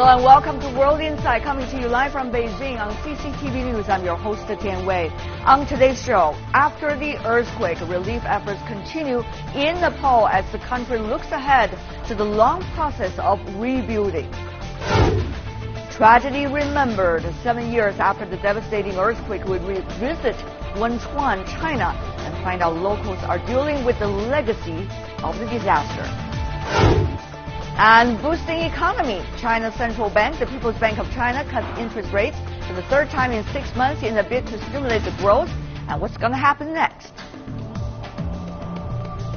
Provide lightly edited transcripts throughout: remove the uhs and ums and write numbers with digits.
and welcome to World Insight, coming to you live from Beijing on CCTV News. I'm your host, Tian Wei. On today's show, after the earthquake, relief efforts continue in Nepal as the country looks ahead to the long process of rebuilding. Tragedy remembered. 7 years after the devastating earthquake, we visit Wenchuan, China, and find out locals are dealing with the legacy of the disaster. And boosting economy. China's central bank, the People's Bank of China, cut interest rates for the third time in 6 months in a bid to stimulate the growth. And what's going to happen next?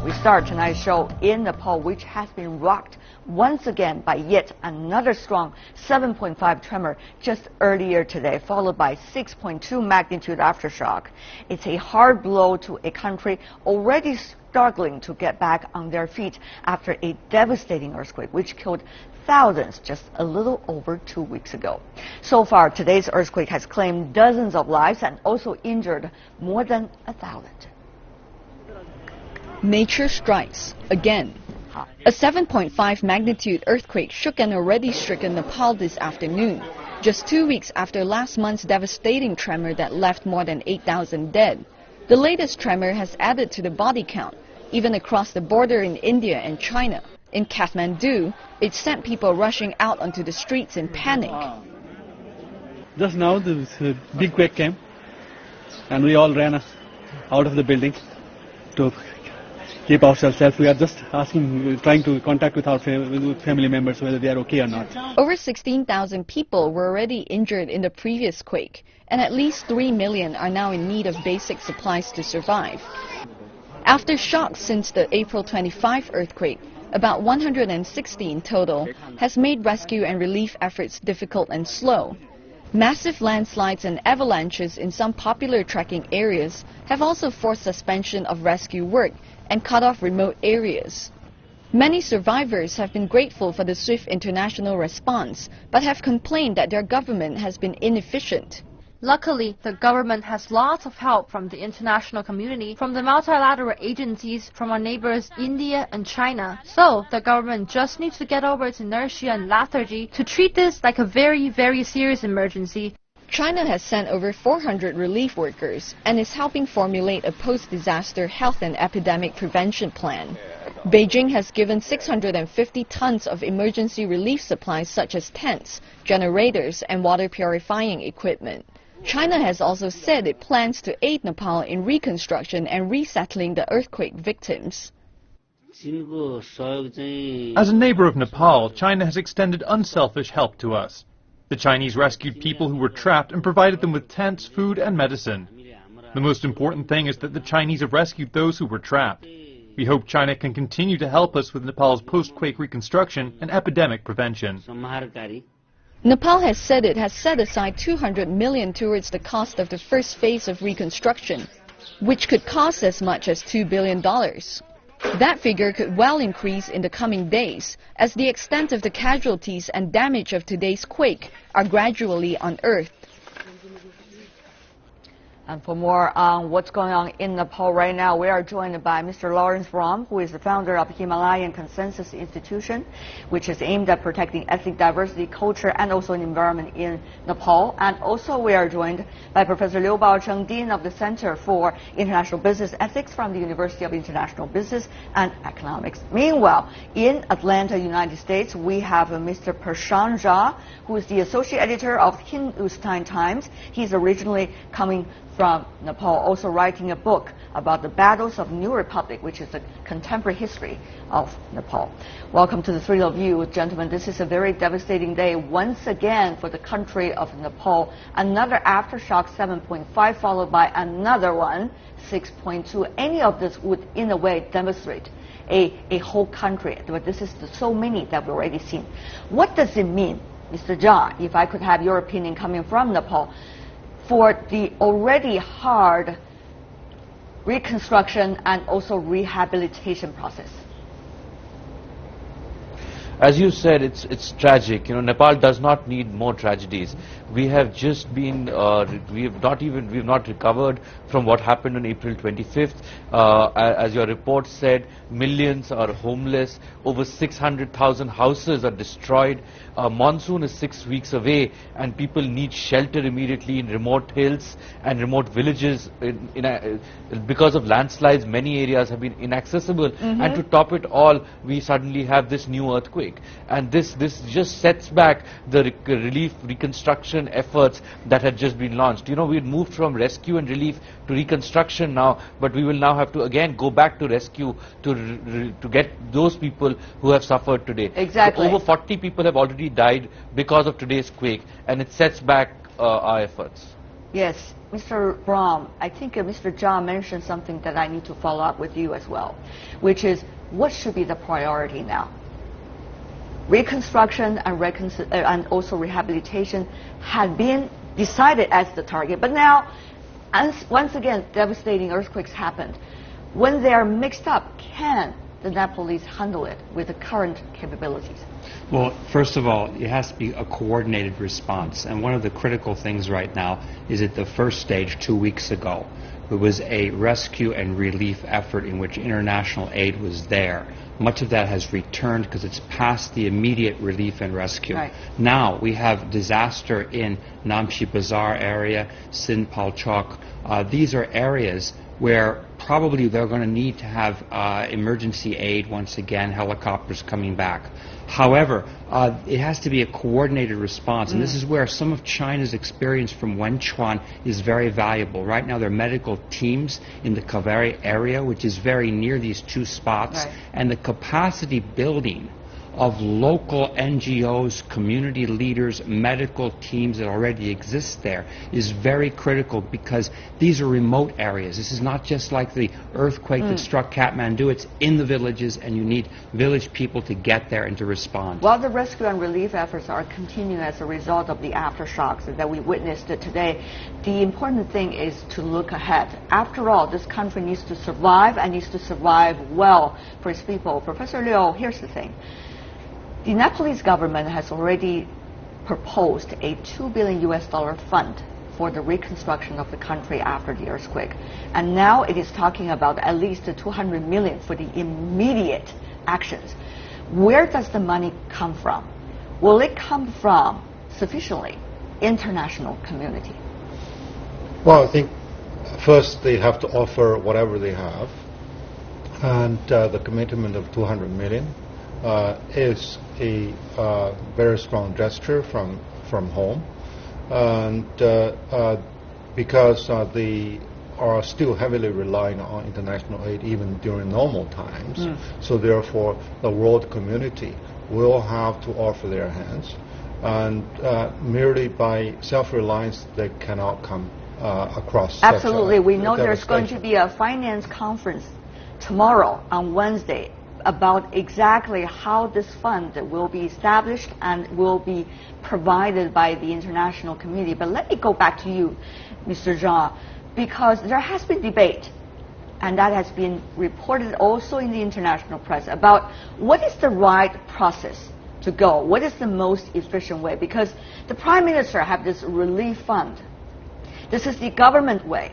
We start tonight's show in Nepal, which has been rocked once again by yet another strong 7.5 tremor just earlier today, followed by 6.2 magnitude aftershock. It's a hard blow to a country already struggling to get back on their feet after a devastating earthquake, which killed thousands just a little over 2 weeks ago. So far, today's earthquake has claimed dozens of lives and also injured more than 1,000. Nature strikes again. A 7.5 magnitude earthquake shook an already stricken Nepal this afternoon, just 2 weeks after last month's devastating tremor that left more than 8,000 dead. The latest tremor has added to the body count, even across the border in India and China. In Kathmandu, it sent people rushing out onto the streets in panic. Just now, the big quake came, and we all ran out of the building to keep ourselves safe. We are just trying to contact with our family members whether they are okay or not. Over 16,000 people were already injured in the previous quake, and at least 3 million are now in need of basic supplies to survive. After shocks since the April 25 earthquake, about 160 in total, has made rescue and relief efforts difficult and slow. Massive landslides and avalanches in some popular trekking areas have also forced suspension of rescue work and cut off remote areas. Many survivors have been grateful for the swift international response, but have complained that their government has been inefficient. Luckily, the government has lots of help from the international community, from the multilateral agencies, from our neighbors India and China. So, the government just needs to get over its inertia and lethargy to treat this like a very, very serious emergency. China has sent over 400 relief workers and is helping formulate a post-disaster health and epidemic prevention plan. Beijing has given 650 tons of emergency relief supplies such as tents, generators, and water purifying equipment. China has also said it plans to aid Nepal in reconstruction and resettling the earthquake victims. As a neighbor of Nepal, China has extended unselfish help to us. The Chinese rescued people who were trapped and provided them with tents, food, and medicine. The most important thing is that the Chinese have rescued those who were trapped. We hope China can continue to help us with Nepal's post-quake reconstruction and epidemic prevention. Nepal has said it has set aside 200 million towards the cost of the first phase of reconstruction, which could cost as much as $2 billion. That figure could well increase in the coming days, as the extent of the casualties and damage of today's quake are gradually unearthed. And for more on what's going on in Nepal right now, we are joined by Mr. Lawrence Rom, who is the founder of Himalayan Consensus Institution, which is aimed at protecting ethnic diversity, culture, and also the environment in Nepal. And also we are joined by Professor Liu Baocheng, Dean of the Center for International Business Ethics from the University of International Business and Economics. Meanwhile, in Atlanta, United States, we have Mr. Prashant Jha, who is the associate editor of Hindustan Times. He's originally coming from Nepal, also writing a book about the battles of New Republic, which is a contemporary history of Nepal. Welcome to the three of you, gentlemen. This is a very devastating day once again for the country of Nepal. Another aftershock 7.5 followed by another one, 6.2. Any of this would, in a way, demonstrate a whole country, but this is so many that we've already seen. What does it mean, Mr. Jha, if I could have your opinion coming from Nepal, for the already hard reconstruction and also rehabilitation process? As you said, it's tragic. You know, Nepal does not need more tragedies. We have just been, we have not recovered from what happened on April 25th. As your report said, millions are homeless. Over 600,000 houses are destroyed. Monsoon is 6 weeks away, and people need shelter immediately in remote hills and remote villages. Because of landslides, many areas have been inaccessible. And to top it all, we suddenly have this new earthquake. And this just sets back the relief reconstruction efforts that had just been launched. You know, we had moved from rescue and relief to reconstruction now, but we will now have to again go back to rescue to get those people who have suffered today. Exactly. So over 40 people have already died because of today's quake, and it sets back our efforts. Yes, Mr. Braun, I think Mr. Jha mentioned something that I need to follow up with you as well, which is what should be the priority now? Reconstruction and also rehabilitation had been decided as the target, but now, once again, devastating earthquakes happened. When they are mixed up, can the Nepalese handle it with the current capabilities? Well, first of all, it has to be a coordinated response. And one of the critical things right now is at the first stage 2 weeks ago, it was a rescue and relief effort in which international aid was there. Much of that has returned because it's past the immediate relief and rescue. Right. Now we have disaster in Namche Bazaar area, Sindh Palchok. These are areas where probably they're going to need to have emergency aid once again, helicopters coming back. However, it has to be a coordinated response, and this is where some of China's experience from Wenchuan is very valuable. Right now there are medical teams in the Kaveri area, which is very near these two spots, right, and the capacity building of local NGOs, community leaders, medical teams that already exist there is very critical because these are remote areas. This is not just like the earthquake that struck Kathmandu. It's in the villages, and you need village people to get there and to respond. While the rescue and relief efforts are continuing as a result of the aftershocks that we witnessed today, the important thing is to look ahead. After all, this country needs to survive and needs to survive well for its people. Professor Liu, here's the thing. The Nepalese government has already proposed a $2 billion fund for the reconstruction of the country after the earthquake. And now it is talking about at least $200 million for the immediate actions. Where does the money come from? Will it come from sufficiently international community? Well, I think first they have to offer whatever they have, and the commitment of $200 million is a very strong gesture from home, and because they are still heavily relying on international aid even during normal times, so therefore the world community will have to offer their hands, and merely by self-reliance they cannot come across. Absolutely. We know there's going to be a finance conference tomorrow on Wednesday about exactly how this fund will be established and will be provided by the international community. But let me go back to you, Mr. Jha, because there has been debate, and that has been reported also in the international press, about what is the right process to go, what is the most efficient way, because the Prime Minister have this relief fund. This is the government way.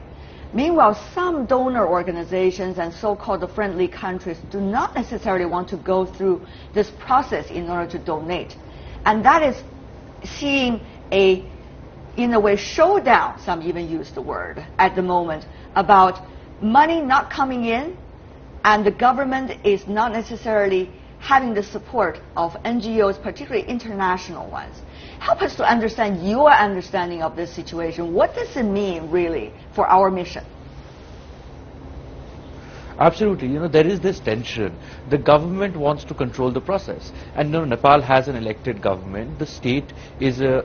Meanwhile, some donor organizations and so-called friendly countries do not necessarily want to go through this process in order to donate. And that is seeing a, in a way, showdown, some even use the word at the moment, about money not coming in, and the government is not necessarily having the support of NGOs, particularly international ones. Help us to understand your understanding of this situation. What does it mean, really, for our mission? Absolutely. You know, there is this tension. The government wants to control the process, and you know, Nepal has an elected government. The state is a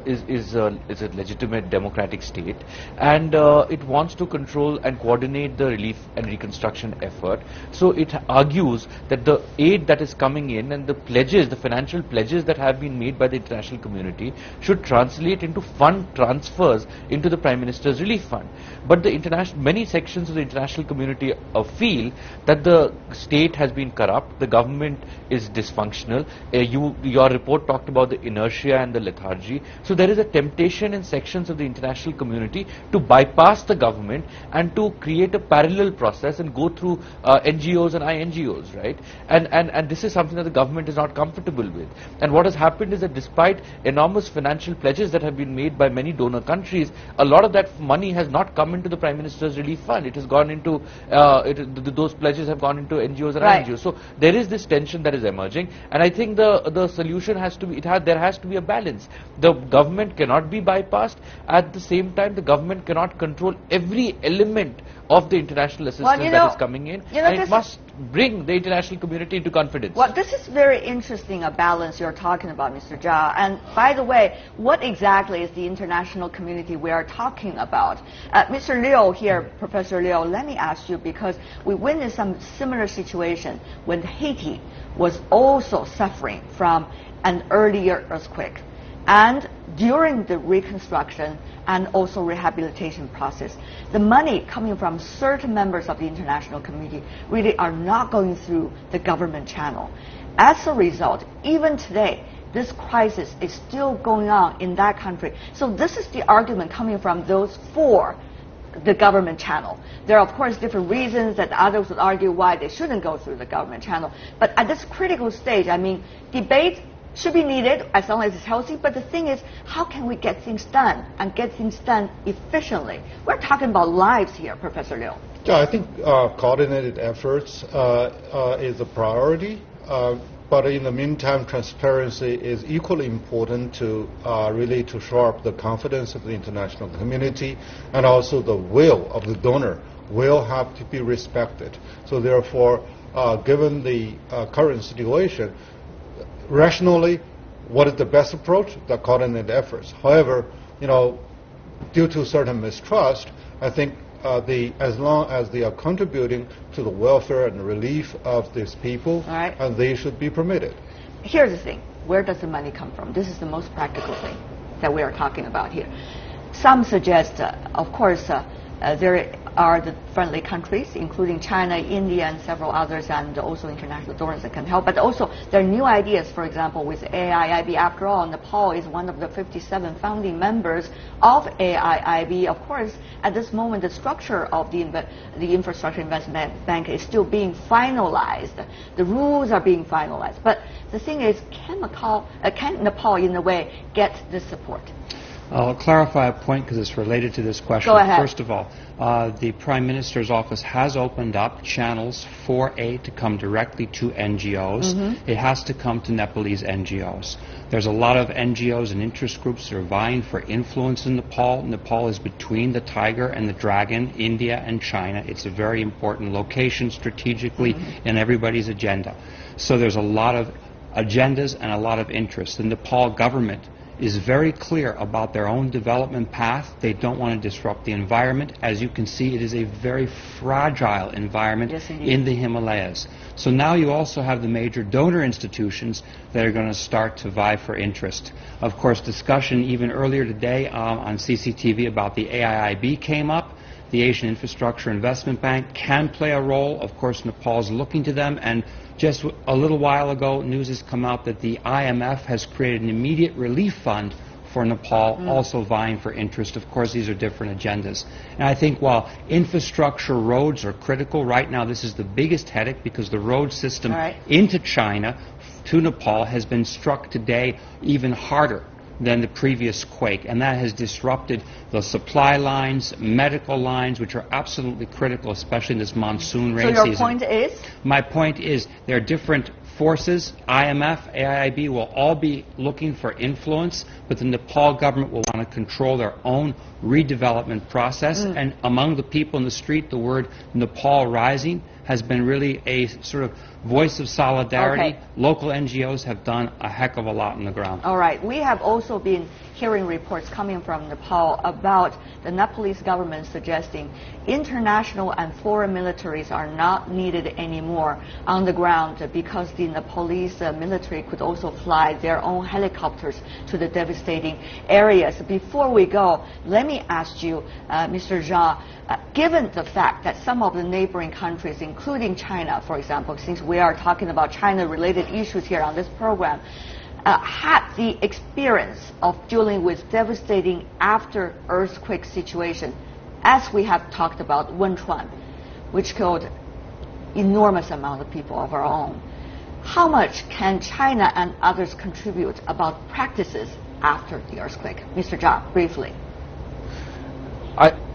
legitimate democratic state, and it wants to control and coordinate the relief and reconstruction effort. So it argues that the aid that is coming in and the pledges, the financial pledges that have been made by the international community, should translate into fund transfers into the Prime Minister's relief fund. But the many sections of the international community feel that the state has been corrupt, the government is dysfunctional. Your report talked about the inertia and the lethargy. So there is a temptation in sections of the international community to bypass the government and to create a parallel process and go through NGOs and INGOs, right? And this is something that the government is not comfortable with. And what has happened is that despite enormous financial pledges that have been made by many donor countries, a lot of that money has not come into the Prime Minister's Relief Fund. It has gone into, those pledges have gone into NGOs and INGOs. So there is this tension that is emerging, and I think the solution has to be, there has to be a balance. The government cannot be bypassed. At the same time, the government cannot control every element of the international assistance that is coming in, and it must bring the international community into confidence. Well, this is very interesting, a balance you're talking about, Mr. Jia. And by the way, what exactly is the international community we are talking about? Mr. Liu here, Professor Liu, let me ask you, because we witnessed some similar situation when Haiti was also suffering from an earlier earthquake. And during the reconstruction and also rehabilitation process, the money coming from certain members of the international community really are not going through the government channel. As a result, even today, this crisis is still going on in that country. So this is the argument coming from those for the government channel. There are, of course, different reasons that others would argue why they shouldn't go through the government channel. But at this critical stage, I mean, debate should be needed as long as it's healthy, but the thing is, how can we get things done and get things done efficiently? We're talking about lives here, Professor Liu. Yeah, I think coordinated efforts is a priority, but in the meantime, transparency is equally important to really to shore up the confidence of the international community, and also the will of the donor will have to be respected. So therefore, given the current situation, rationally, what is the best approach? The coordinated efforts. However, due to certain mistrust, I think as long as they are contributing to the welfare and relief of these people, and they should be permitted. Here's the thing. Where does the money come from? This is the most practical thing that we are talking about here. Some suggest, of course, there are the friendly countries, including China, India, and several others, and also international donors that can help. But also, there are new ideas, for example, with AIIB. After all, Nepal is one of the 57 founding members of AIIB. Of course, at this moment, the structure of the Infrastructure Investment Bank is still being finalized. The rules are being finalized. But the thing is, can Nepal, in a way, get this support? I'll clarify a point because it's related to this question. Go ahead. First of all, the Prime Minister's office has opened up channels for aid to come directly to NGOs. It has to come to Nepalese NGOs. There's a lot of NGOs and interest groups that are vying for influence in Nepal. Nepal is between the tiger and the dragon, India and China. It's a very important location strategically in everybody's agenda. So there's a lot of agendas and a lot of interest. The Nepal government is very clear about their own development path. They don't want to disrupt the environment. As you can see, it is a very fragile environment in the Himalayas. So now you also have the major donor institutions that are going to start to vie for interest. Of course, discussion even earlier today on CCTV about the AIIB came up. The Asian Infrastructure Investment Bank can play a role. Of course, Nepal is looking to them, and just a little while ago, news has come out that the IMF has created an immediate relief fund for Nepal, also vying for interest. Of course, these are different agendas. And I think while infrastructure roads are critical, right now this is the biggest headache because the road system into China to Nepal has been struck today even harder than the previous quake, and that has disrupted the supply lines, medical lines, which are absolutely critical, especially in this monsoon rain season. So your point is? My point is there are different forces. IMF, AIIB will all be looking for influence, but the Nepal government will want to control their own redevelopment process. And among the people in the street, the word Nepal Rising has been really a sort of voice of solidarity. Local NGOs have done a heck of a lot on the ground. All right. We have also been hearing reports coming from Nepal about the Nepalese government suggesting international and foreign militaries are not needed anymore on the ground because the Nepalese military could also fly their own helicopters to the devastating areas. Before we go, let me ask you, Mr. Zhang, given the fact that some of the neighboring countries, including China, for example, since we are talking about China-related issues here on this program, had the experience of dealing with devastating after-earthquake situation, as we have talked about Wenchuan, which killed enormous amount of people of our own. How much can China and others contribute about practices after the earthquake? Mr. Zhang, briefly.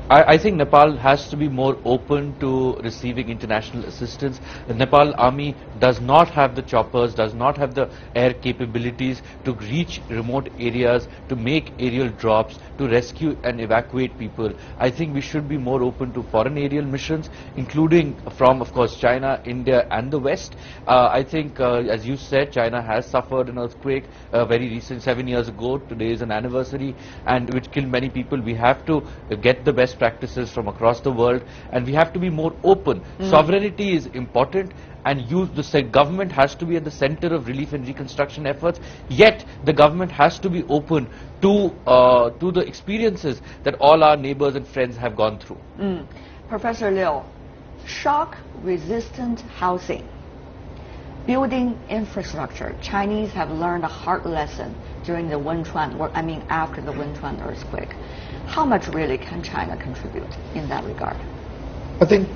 I think Nepal has to be more open to receiving international assistance. The Nepal army does not have the choppers, does not have the air capabilities to reach remote areas, to make aerial drops, to rescue and evacuate people. I think we should be more open to foreign aerial missions, including from, of course, China, India and the West. I think, as you said, China has suffered an earthquake very recent, 7 years ago. Today is an anniversary, and which killed many people. We have to get the best practices from across the world, and we have to be more open. Sovereignty is important, and the government has to be at the center of relief and reconstruction efforts, yet the government has to be open to the experiences that all our neighbors and friends have gone through. Professor Liu, shock-resistant housing, building infrastructure. Chinese have learned a hard lesson during the after the Wenchuan earthquake. How much really can China contribute in that regard? I think,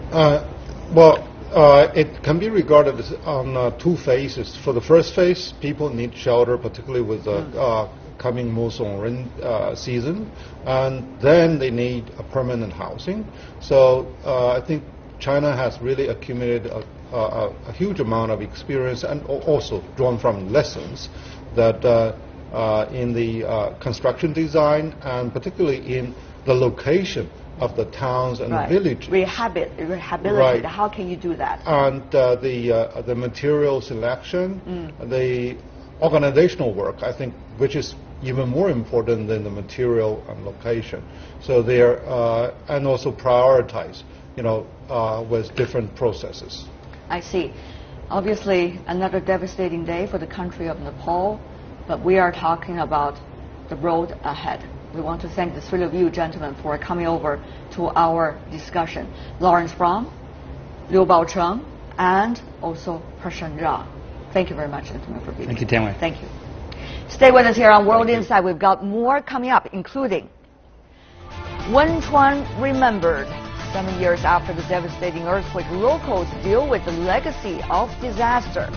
it can be regarded as on two phases. For the first phase, people need shelter, particularly with the coming monsoon rain season, and then they need a permanent housing. So I think China has really accumulated a huge amount of experience and also drawn from lessons that in the construction design and particularly in the location of the towns and the villages. Rehabilitate. Right. How can you do that? And the material selection, the organizational work, I think, which is even more important than the material and location. So they're and also prioritize, with different processes. I see. Obviously, another devastating day for the country of Nepal, but we are talking about the road ahead. We want to thank the three of you gentlemen for coming over to our discussion. Lawrence Fromm, Liu Baocheng, and also Pershan Zhang. Thank you very much, gentlemen, for being here. Thank you, Tianwei. Thank you. Stay with us here on World Insight. We've got more coming up, including Wenchuan remembered. 7 years after the devastating earthquake, locals deal with the legacy of disaster.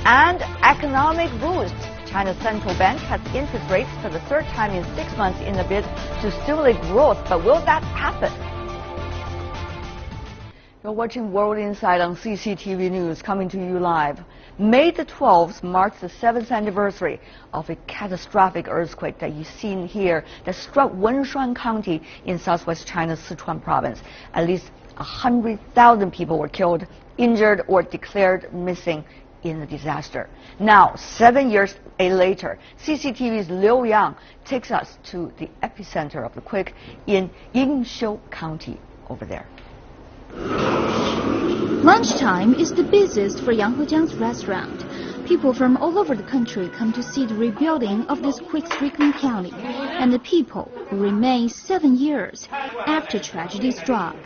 And economic boost. China's central bank cuts interest rates for the third time in 6 months in a bid to stimulate growth. But will that happen? You're watching World Insight on CCTV News, coming to you live. May the 12th marks the 7th anniversary of a catastrophic earthquake that you've seen here that struck Wenshuan County in southwest China's Sichuan province. At least 100,000 people were killed, injured, or declared missing in the disaster. Now, 7 years later, CCTV's Liu Yang takes us to the epicenter of the quake in Yingxiu County over there. Lunchtime is the busiest for Yanghejiang's restaurant. People from all over the country come to see the rebuilding of this quake-stricken county and the people who remain 7 years after tragedy struck.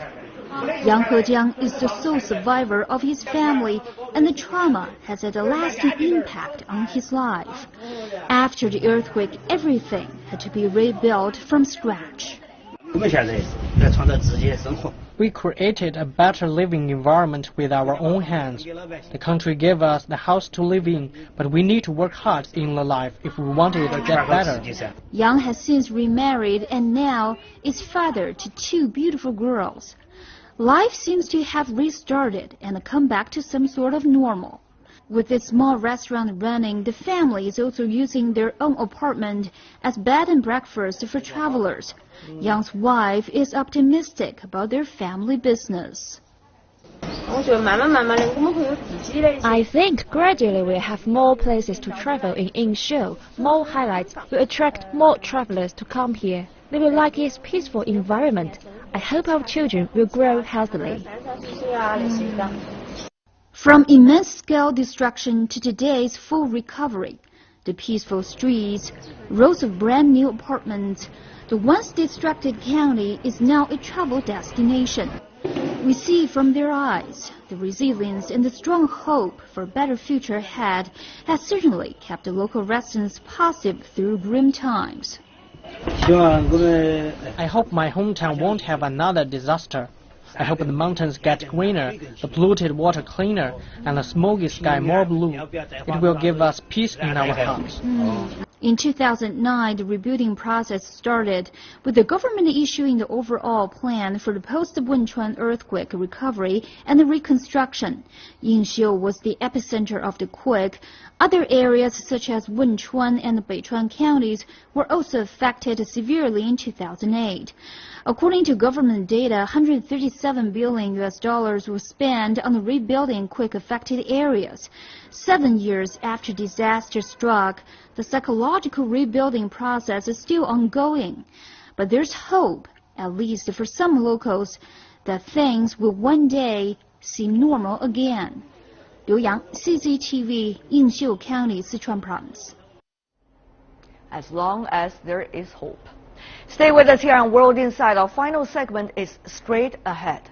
Yang Hejiang is the sole survivor of his family, and the trauma has had a lasting impact on his life. After the earthquake, everything had to be rebuilt from scratch. We created a better living environment with our own hands. The country gave us the house to live in, but we need to work hard in the life if we want it to get better. Yang has since remarried and now is father to 2 beautiful girls. Life seems to have restarted and come back to some sort of normal. With this small restaurant running, the family is also using their own apartment as bed and breakfast for travelers. Yang's wife is optimistic about their family business. I think gradually we'll have more places to travel in Yingxiu. More highlights will attract more travelers to come here. They will like its peaceful environment. I hope our children will grow healthily. From immense scale destruction to today's full recovery, the peaceful streets, rows of brand new apartments, the once distracted county is now a travel destination. We see from their eyes the resilience and the strong hope for a better future ahead has certainly kept the local residents positive through grim times. I hope my hometown won't have another disaster. I hope the mountains get greener, the polluted water cleaner, and the smoky sky more blue. It will give us peace in our hearts. In 2009, the rebuilding process started, with the government issuing the overall plan for the post-Wenchuan earthquake recovery and the reconstruction. Yingxiu was the epicenter of the quake. Other areas such as Wenchuan and Beichuan counties were also affected severely in 2008. According to government data, $137 billion was spent on the rebuilding quake-affected areas. 7 years after disaster struck, the psychological rebuilding process is still ongoing. But there's hope, at least for some locals, that things will one day seem normal again. Liu Yang, CCTV, Yingxiu County, Sichuan Province. As long as there is hope. Stay with us here on World Insight. Our final segment is Straight Ahead.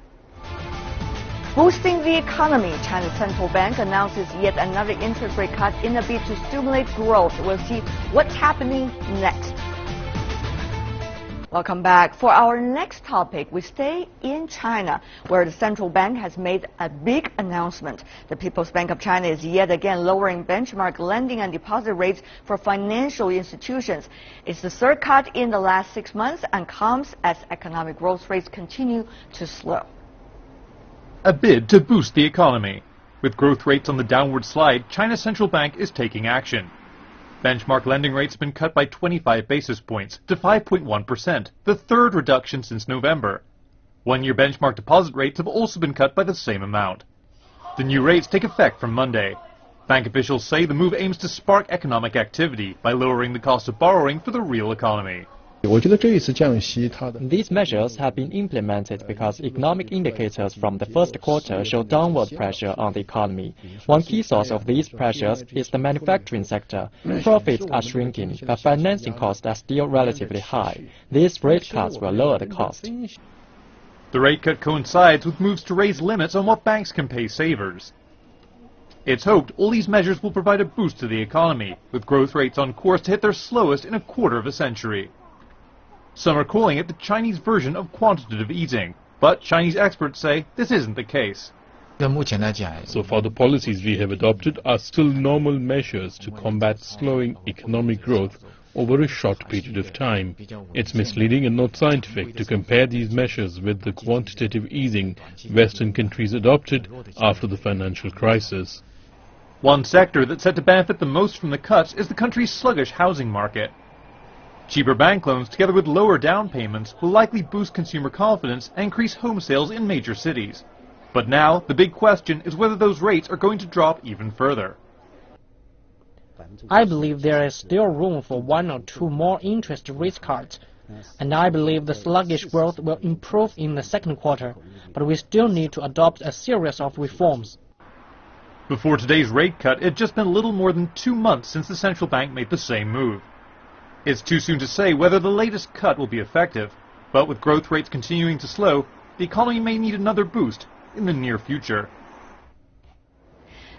Boosting the economy, China's central bank announces yet another interest rate cut in a bid to stimulate growth. We'll see what's happening next. Welcome back. For our next topic, we stay in China, where the central bank has made a big announcement. The People's Bank of China is yet again lowering benchmark lending and deposit rates for financial institutions. It's the third cut in the last 6 months and comes as economic growth rates continue to slow. A bid to boost the economy. With growth rates on the downward slide, China's central bank is taking action. Benchmark lending rates have been cut by 25 basis points to 5.1%, the third reduction since November. One-year benchmark deposit rates have also been cut by the same amount. The new rates take effect from Monday. Bank officials say the move aims to spark economic activity by lowering the cost of borrowing for the real economy. These measures have been implemented because economic indicators from the first quarter show downward pressure on the economy. One key source of these pressures is the manufacturing sector. Profits are shrinking, but financing costs are still relatively high. These rate cuts will lower the cost. The rate cut coincides with moves to raise limits on what banks can pay savers. It's hoped all these measures will provide a boost to the economy, with growth rates on course to hit their slowest in a quarter of a century. Some are calling it the Chinese version of quantitative easing, but Chinese experts say this isn't the case. So far, the policies we have adopted are still normal measures to combat slowing economic growth over a short period of time. It's misleading and not scientific to compare these measures with the quantitative easing Western countries adopted after the financial crisis. One sector that's set to benefit the most from the cuts is the country's sluggish housing market. Cheaper bank loans, together with lower down payments, will likely boost consumer confidence and increase home sales in major cities. But now, the big question is whether those rates are going to drop even further. I believe there is still room for 1 or 2 more interest rate cuts, and I believe the sluggish growth will improve in the second quarter, but we still need to adopt a series of reforms. Before today's rate cut, it had just been a little more than 2 months since the central bank made the same move. It's too soon to say whether the latest cut will be effective, but with growth rates continuing to slow, the economy may need another boost in the near future.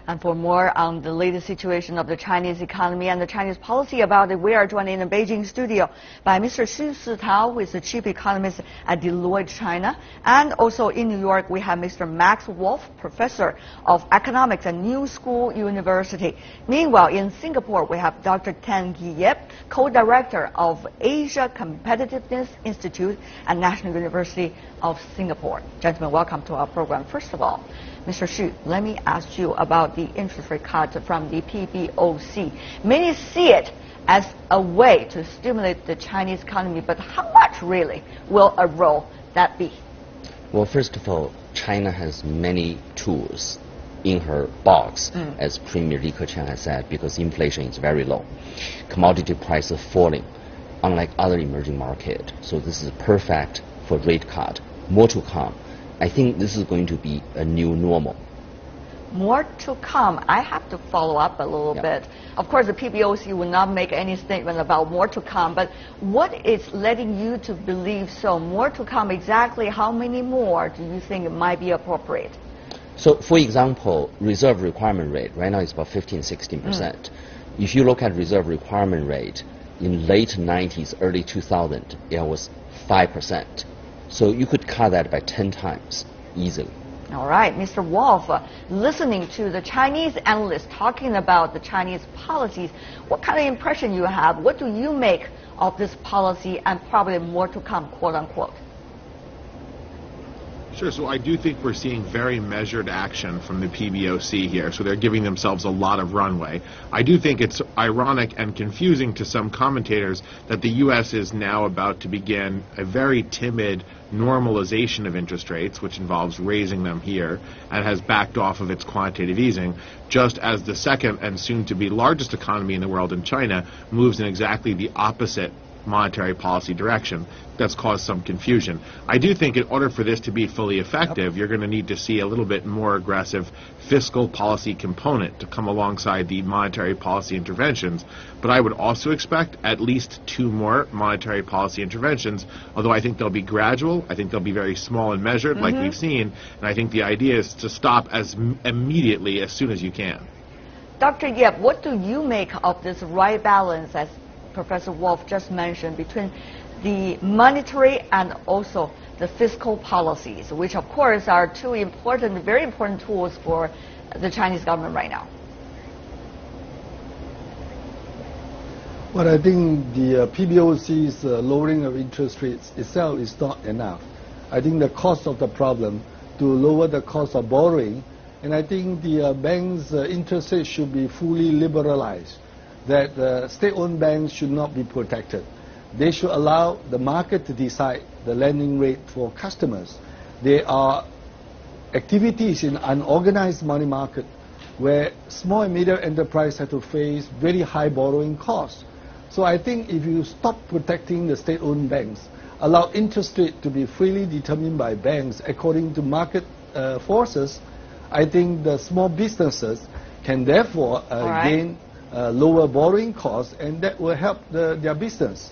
And for more on the latest situation of the Chinese economy and the Chinese policy about it, we are joined in the Beijing studio by Mr. Xu Sitao, who is the chief economist at Deloitte China. And also in New York, we have Mr. Max Wolf, professor of economics at New School University. Meanwhile, in Singapore, we have Dr. Tan Yip, co-director of Asia Competitiveness Institute at National University of Singapore. Gentlemen, welcome to our program. First of all, Mr. Xu, let me ask you about the interest rate cut from the PBOC. Many see it as a way to stimulate the Chinese economy, but how much really will a role that be? Well, first of all, China has many tools in her box, as Premier Li Keqiang has said, because inflation is very low. Commodity prices falling, unlike other emerging markets. So this is perfect for rate cut. More to come. I think this is going to be a new normal. More to come. I have to follow up a little bit. Of course, the PBOC will not make any statement about more to come, but what is letting you to believe so? More to come, exactly how many more do you think might be appropriate? So, for example, reserve requirement rate right now is about 15–16%. If you look at reserve requirement rate in late 90s, early 2000, it was 5%. So you could cut that by 10 times easily. All right, Mr. Wolf, listening to the Chinese analysts talking about the Chinese policies, what kind of impression you have? What do you make of this policy and probably more to come, quote unquote? Sure, so I do think we're seeing very measured action from the PBOC here, so they're giving themselves a lot of runway. I do think it's ironic and confusing to some commentators that the U.S. is now about to begin a very timid normalization of interest rates, which involves raising them here, and has backed off of its quantitative easing, just as the second and soon-to-be largest economy in the world in China moves in exactly the opposite monetary policy direction. That's caused some confusion. I do think in order for this to be fully effective, you're going to need to see a little bit more aggressive fiscal policy component to come alongside the monetary policy interventions. But I would also expect at least 2 more monetary policy interventions, although I think they'll be gradual. I think they'll be very small and measured, like we've seen. And I think the idea is to stop as immediately as soon as you can. Dr. Yip, what do you make of this right balance, as Professor Wolf just mentioned, between the monetary and also the fiscal policies, which of course are 2 important, very important tools for the Chinese government right now? Well, I think the PBOC's lowering of interest rates itself is not enough. I think the cost of the problem to lower the cost of borrowing, and I think the banks' interest rates should be fully liberalized, that state-owned banks should not be protected. They should allow the market to decide the lending rate for customers. There are activities in unorganized money market where small and medium enterprise have to face very high borrowing costs. So I think if you stop protecting the state-owned banks, allow interest rate to be freely determined by banks according to market forces, I think the small businesses can therefore gain lower borrowing costs, and that will help their business.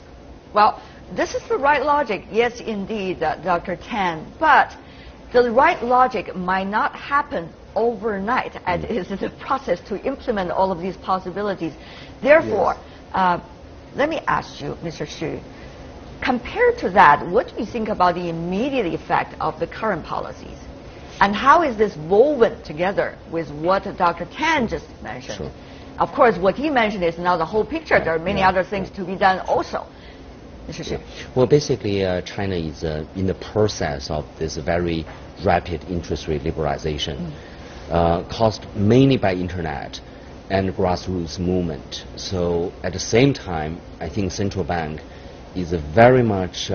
Well, this is the right logic, yes, indeed, Dr. Tan, but the right logic might not happen overnight, as is the process to implement all of these possibilities. Therefore, let me ask you, Mr. Xu, compared to that, what do you think about the immediate effect of the current policies? And how is this woven together with what Dr. Tan just mentioned? Sure. Of course, what he mentioned is not the whole picture. There are many other things to be done also. Mr. Xu. Well, basically, China is in the process of this very rapid interest rate liberalization, caused mainly by internet and grassroots movement. So at the same time, I think central bank is very much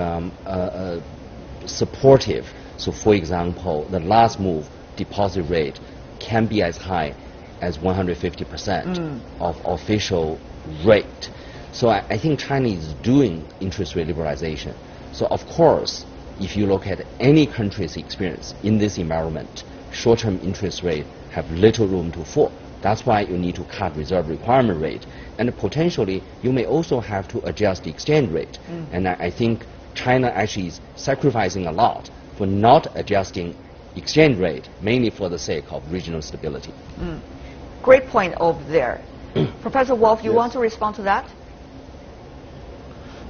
supportive. So for example, the last move, deposit rate can be as high as 150% of official rate. So I think China is doing interest rate liberalization. So of course, if you look at any country's experience in this environment, short-term interest rate have little room to fall. That's why you need to cut reserve requirement rate. And potentially, you may also have to adjust the exchange rate. And I think China actually is sacrificing a lot for not adjusting exchange rate, mainly for the sake of regional stability. Great point over there. Professor Wolf, you want to respond to that?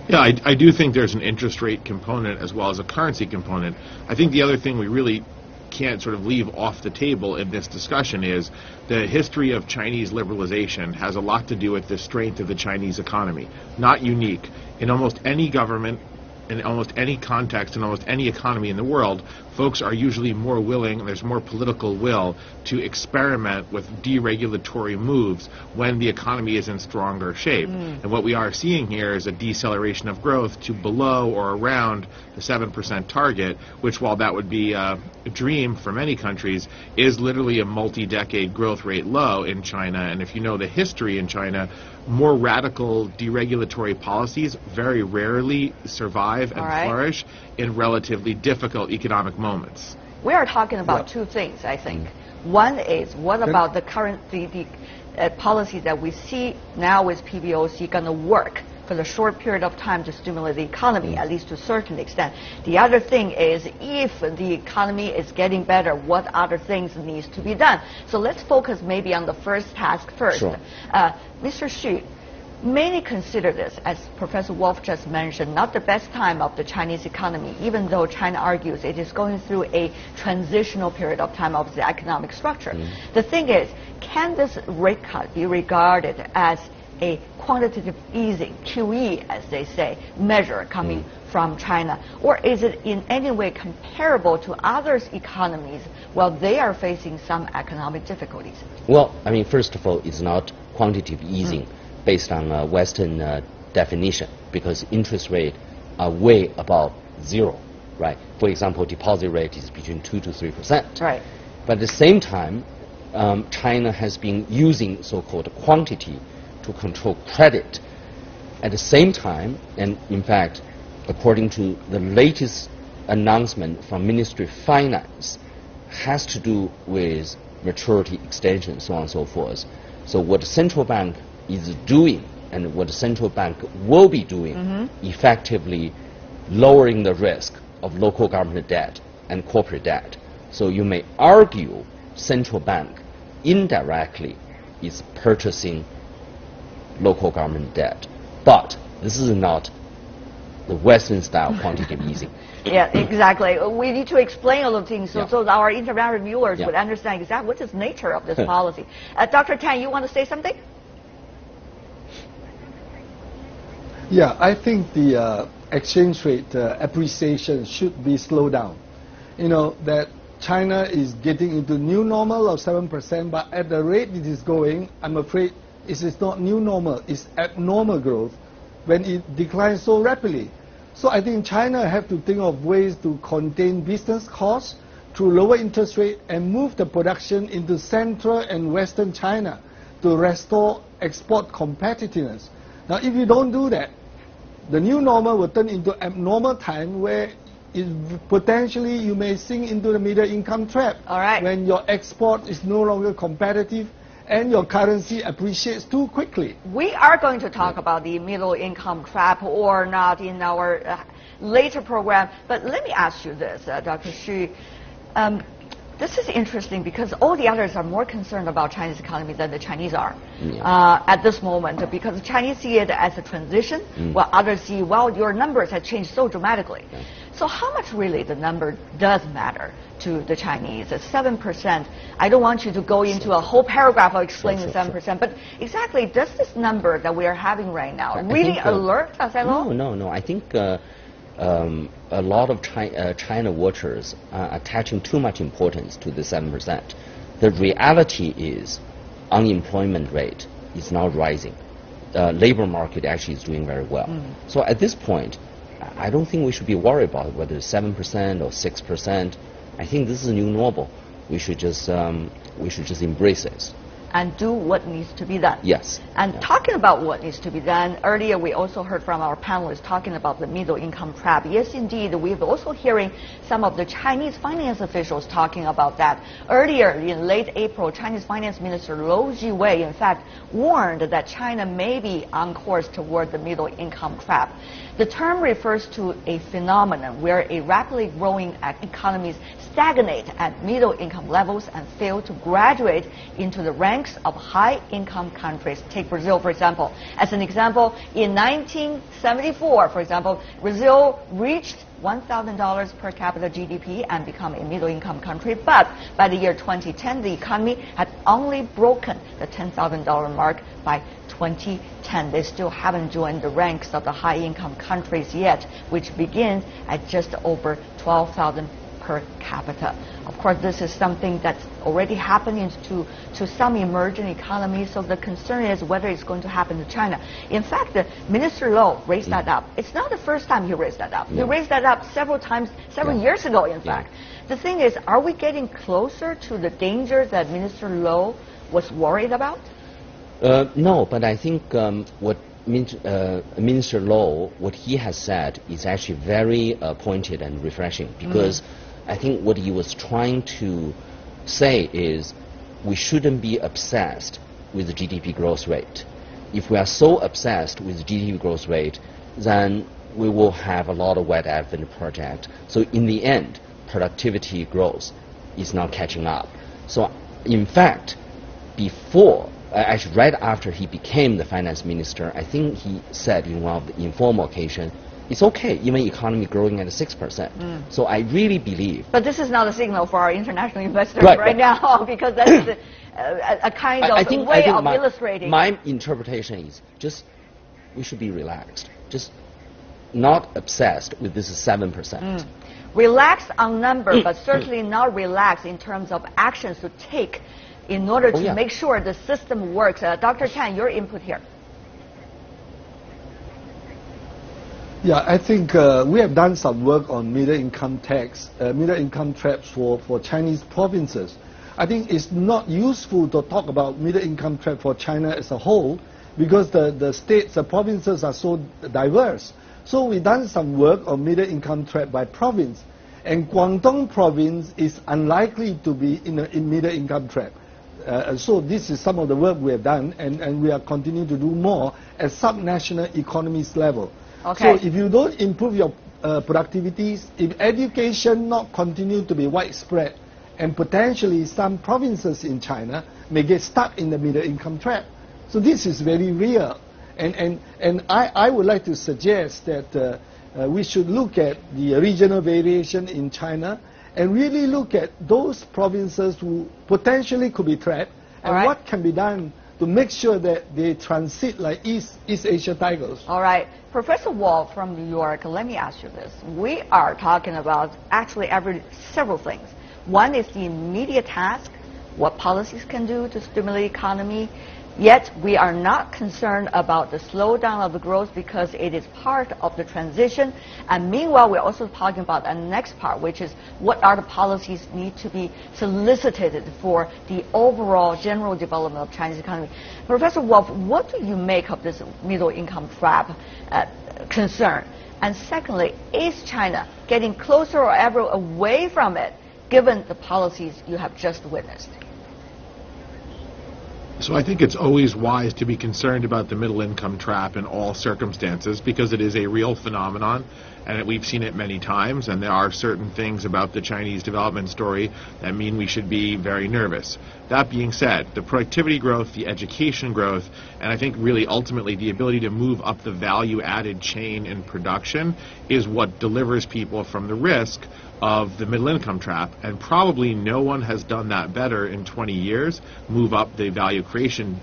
Yeah, I do think there's an interest rate component as well as a currency component. I think the other thing we really can't sort of leave off the table in this discussion is the history of Chinese liberalization has a lot to do with the strength of the Chinese economy. Not unique. In almost any government, in almost any context, in almost any economy in the world, folks are usually more willing, there's more political will to experiment with deregulatory moves when the economy is in stronger shape. And what we are seeing here is a deceleration of growth to below or around the 7% target, which, while that would be a dream for many countries, is literally a multi-decade growth rate low in China. And if you know the history in China, more radical deregulatory policies very rarely survive and flourish in relatively difficult economic moments. We are talking about two things, I think. One is, what about the current policies that we see now with PBOC going to work for the short period of time to stimulate the economy, at least to a certain extent? The other thing is, if the economy is getting better, what other things needs to be done? So let's focus maybe on the first task first. Sure. Mr. Xu, many consider this, as Professor Wolf just mentioned, not the best time of the Chinese economy, even though China argues it is going through a transitional period of time of the economic structure. The thing is, can this rate cut be regarded as a quantitative easing, QE, as they say, measure coming from China? Or is it in any way comparable to other economies while they are facing some economic difficulties? Well, I mean, first of all, it's not quantitative easing based on a Western definition, because interest rates are way above zero, right? For example, deposit rate is between 2 to 3%. Right. But at the same time, China has been using so-called quantity to control credit. At the same time, and in fact, according to the latest announcement from Ministry of Finance, has to do with maturity extension, so on and so forth. So what the central bank is doing, and what the central bank will be doing, effectively lowering the risk of local government debt and corporate debt. So you may argue central bank indirectly is purchasing local government debt. But this is not the Western style quantitative easing. Yeah, exactly. We need to explain all of things so our international viewers Yeah. would understand exactly what is the nature of this policy. Dr. Tan, you want to say something? Yeah, I think the exchange rate appreciation should be slowed down. You know, that China is getting into new normal of 7%, but at the rate it is going, I'm afraid it is not new normal, it's abnormal growth when it declines so rapidly. So I think China have to think of ways to contain business costs through lower interest rate and move the production into central and western China to restore export competitiveness. Now, if you don't do that, the new normal will turn into abnormal time where potentially you may sink into the middle income trap. All right. When your export is no longer competitive and your currency appreciates too quickly. We are going to talk about the middle income trap or not in our later program. But let me ask you this, Dr. Xu. This is interesting because all the others are more concerned about Chinese economy than the Chinese are at this moment, because the Chinese see it as a transition, while others see, well, your numbers have changed so dramatically. So how much really the number does matter to the Chinese? 7%. I don't want you to go into a whole paragraph of explaining the 7%, but exactly, does this number that we are having right now really alert us at all? No. I think a lot of China watchers are attaching too much importance to the 7%. The reality is unemployment rate is now rising. Labor market actually is doing very well. So at this point, I don't think we should be worried about whether it's 7% or 6%. I think this is a new normal. We should just embrace it and do what needs to be done. Yes. And talking about what needs to be done, earlier we also heard from our panelists talking about the middle income trap. Yes, indeed, we've also hearing some of the Chinese finance officials talking about that. Earlier, in late April, Chinese Finance Minister Lou Jiwei, in fact, warned that China may be on course toward the middle income trap. The term refers to a phenomenon where a rapidly growing economies stagnate at middle income levels and fail to graduate into the ranks of high income countries. Take Brazil, for example. As an example, in 1974, for example, Brazil reached $1,000 per capita GDP and become a middle income country. But by the year 2010, the economy had only broken the $10,000 mark by 2010. They still haven't joined the ranks of the high income countries yet, which begins at just over 12,000 per capita. Of course, this is something that's already happening to some emerging economies, so the concern is whether it's going to happen to China. In fact, Minister Lou raised that up. It's not the first time he raised that up. He raised that up several times, several years ago, in fact. The thing is, are we getting closer to the danger that Minister Lou was worried about? No, but I think what Minister Lou, what he has said is actually very pointed and refreshing, because I think what he was trying to say is we shouldn't be obsessed with the GDP growth rate. If we are so obsessed with GDP growth rate, then we will have a lot of wet elephant project. So in the end, productivity growth is not catching up. So in fact, before, actually right after he became the finance minister, I think he said in one of the informal occasions, it's okay, even economy growing at 6%. So I really believe. But this is not a signal for our international investors right now, because that's a kind of way of illustrating. My interpretation is just we should be relaxed, just not obsessed with this 7%. Relaxed on number, but certainly not relaxed in terms of actions to take in order to make sure the system works. Dr. Tan, your input here. Yeah, I think we have done some work on middle income tax, middle income traps for Chinese provinces. I think it's not useful to talk about middle income trap for China as a whole because the states, the provinces are so diverse. So we've done some work on middle income trap by province. And Guangdong province is unlikely to be in middle income trap. So this is some of the work we have done, and we are continuing to do more at subnational economies level. Okay. So if you don't improve your productivities, if education not continue to be widespread, and potentially some provinces in China may get stuck in the middle income trap. So this is very real. And I would like to suggest that we should look at the regional variation in China and really look at those provinces who potentially could be trapped and what can be done to make sure that they transit like East Asia tigers. All right. Professor Wall from New York, let me ask you this. We are talking about actually several things. One is the immediate task, what policies can do to stimulate the economy. Yet we are not concerned about the slowdown of the growth because it is part of the transition. And meanwhile, we're also talking about the next part, which is what are the policies need to be solicited for the overall general development of Chinese economy. Professor Wolf, what do you make of this middle income trap concern? And secondly, is China getting closer or ever away from it, given the policies you have just witnessed? So I think it's always wise to be concerned about the middle income trap in all circumstances because it is a real phenomenon and we've seen it many times, and there are certain things about the Chinese development story that mean we should be very nervous. That being said, the productivity growth, the education growth, and I think really ultimately the ability to move up the value-added chain in production is what delivers people from the risk of the middle income trap, and probably no one has done that better in 20 years, move up the value creation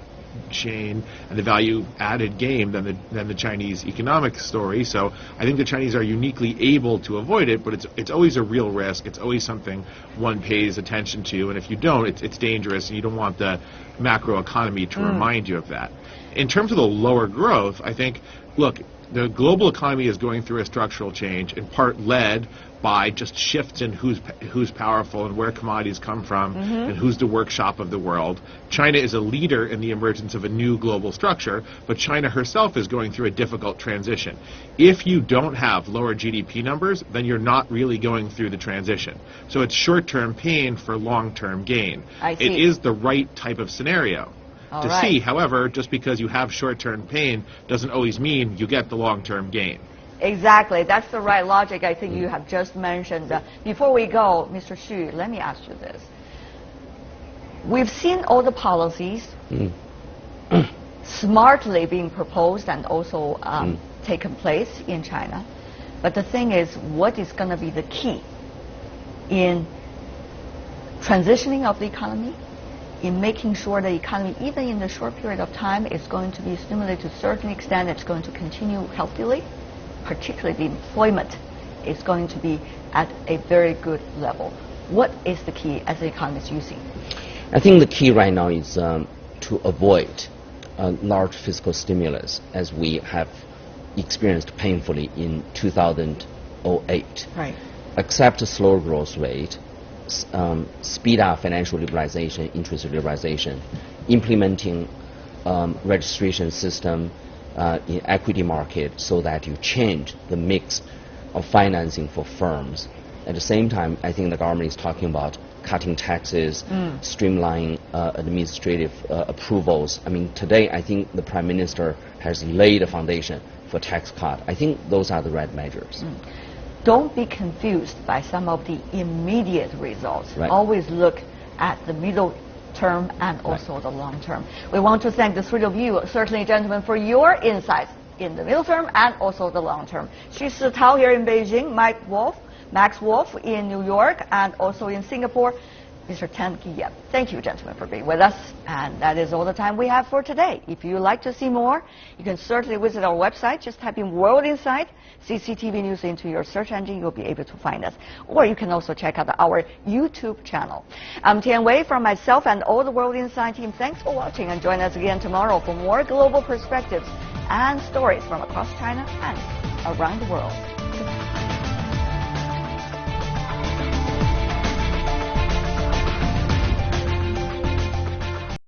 chain and the value added game than the Chinese economic story. So I think the Chinese are uniquely able to avoid it, but it's always a real risk. It's always something one pays attention to, and if you don't, it's dangerous, and you don't want the macro economy to remind you of that. In terms of the lower growth, I think, look, the global economy is going through a structural change, in part led by just shifts in who's powerful and where commodities come from and who's the workshop of the world. China is a leader in the emergence of a new global structure, but China herself is going through a difficult transition. If you don't have lower GDP numbers, then you're not really going through the transition. So it's short-term pain for long-term gain. It is the right type of scenario to see. However, just because you have short-term pain doesn't always mean you get the long-term gain. Exactly. That's the right logic I think you have just mentioned. Before we go, Mr. Xu, let me ask you this. We've seen all the policies smartly being proposed and also taken place in China. But the thing is, what is going to be the key in transitioning of the economy, in making sure the economy, even in the short period of time, is going to be stimulated to a certain extent, it's going to continue healthily? Particularly the employment is going to be at a very good level. What is the key as an economist you see? I think the key right now is to avoid a large fiscal stimulus as we have experienced painfully in 2008. Right. Accept a slower growth rate, speed up financial liberalization, interest liberalization, implementing registration system in equity market so that you change the mix of financing for firms. At the same time, I think the government is talking about cutting taxes, streamlining administrative approvals. I mean, today I think the Prime Minister has laid a foundation for tax cut. I think those are the right measures. Don't be confused by some of the immediate results. Right. Always look at the middle term and also the long term. We want to thank the three of you, certainly, gentlemen, for your insights in the middle term and also the long term. Xu Sitao here in Beijing, Max Wolf in New York, and also in Singapore, Mr. Tan Ki-yep. Thank you, gentlemen, for being with us. And that is all the time we have for today. If you'd like to see more, you can certainly visit our website. Just type in World Insight, CCTV News into your search engine. You'll be able to find us. Or you can also check out our YouTube channel. I'm Tian Wei from myself and all the World Insight team. Thanks for watching, and join us again tomorrow for more global perspectives and stories from across China and around the world. Goodbye.